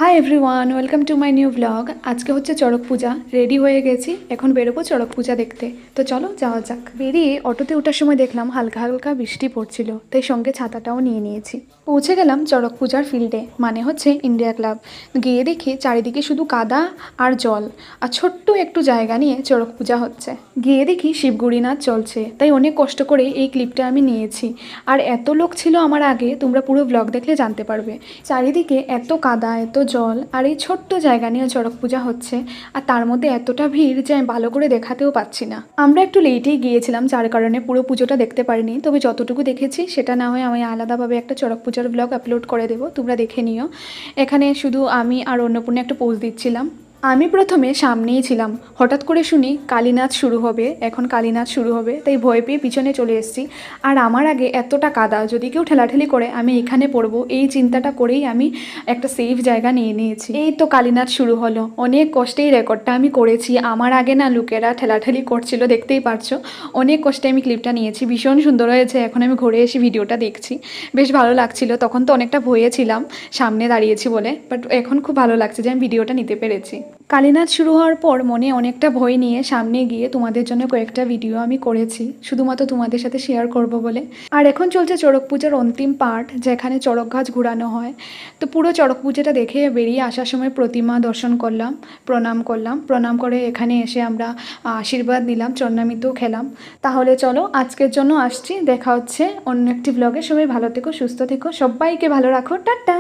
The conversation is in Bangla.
Hi everyone, welcome to my new blog. আজকে হচ্ছে চড়ক পূজা। রেডি হয়ে গেছি, এখন বেরোবো চড়ক পূজা দেখতে। তো চলো যাওয়া যাক। বেরিয়ে অটোতে ওঠার সময় দেখলাম হালকা হালকা বৃষ্টি পড়ছিল, তাই সঙ্গে ছাতাটাও নিয়ে নিয়েছি। পৌঁছে গেলাম চড়ক পূজার ফিল্ডে, মানে হচ্ছে ইন্ডিয়া ক্লাব। গিয়ে দেখি চারিদিকে শুধু কাদা আর জল, আর ছোট্ট একটু জায়গা নিয়ে চড়ক পূজা হচ্ছে। গিয়ে দেখি শিবগুড়ি নাচ চলছে, তাই অনেক কষ্ট করে এই ক্লিপটা আমি নিয়েছি। আর এত লোক ছিল আমার আগে, তোমরা পুরো ব্লগ দেখলে জানতে পারবে। চারিদিকে এত কাদা, এত জল, আর এই ছোট্ট জায়গা নিয়ে চড়ক পূজা হচ্ছে, আর তার মধ্যে এতটা ভিড় যে আমি ভালো করে দেখাতেও পাচ্ছি না। আমরা একটু লেটেই গিয়েছিলাম, যার কারণে পুরো পুজোটা দেখতে পারিনি, তবে যতটুকু দেখেছি সেটা না হয় আমি আলাদাভাবে একটা চড়ক পূজার ব্লগ আপলোড করে দেবো, তোমরা দেখে নিও। এখানে শুধু আমি আর অন্নপূর্ণা একটা পোজ দিচ্ছিলাম। আমি প্রথমে সামনেই ছিলাম, হঠাৎ করে শুনি কালী নাচ শুরু হবে, এখন কালী নাচ শুরু হবে, তাই ভয় পেয়ে পিছনে চলে এসেছি। আর আমার আগে এতটা কাদা, যদি কেউ ঠেলাঠেলি করে আমি এখানে পড়বো, এই চিন্তাটা করেই আমি একটা সেফ জায়গা নিয়ে নিয়েছি। এই তো কালী নাচ শুরু হলো, অনেক কষ্টেই রেকর্ডটা আমি করেছি। আমার আগে না লোকেরা ঠেলাঠেলি করছিল, দেখতেই পারছো। অনেক কষ্টে আমি ক্লিপটা নিয়েছি, ভীষণ সুন্দর হয়েছে। এখন আমি ঘুরে এসে ভিডিওটা দেখছি, বেশ ভালো লাগছিল। তখন তো অনেকটা ভয়ে ছিলাম সামনে দাঁড়িয়েছি বলে, বাট এখন খুব ভালো লাগছে যে আমি ভিডিওটা নিতে পেরেছি। কালী নাচ শুরু হওয়ার পর মনে অনেকটা ভয় নিয়ে সামনে গিয়ে তোমাদের জন্য কয়েকটা ভিডিও আমি করেছি, শুধুমাত্র তোমাদের সাথে শেয়ার করব বলে। আর এখন চলছে চড়ক পূজার অন্তিম পার্ট, যেখানে চড়ক গাছ ঘোরানো হয়। তো পুরো চড়ক পূজাটা দেখে বেরিয়ে আসার সময় প্রতিমা দর্শন করলাম, প্রণাম করে এখানে এসে আমরা আশীর্বাদ নিলাম, চরণামৃতও খেলাম। তাহলে চলো আজকের জন্য আসছি, দেখা হচ্ছে অন্য একটি ব্লগে। সবাই ভালো থেকো, সুস্থ থেকো, সবাইকে ভালো রাখো, টাটা।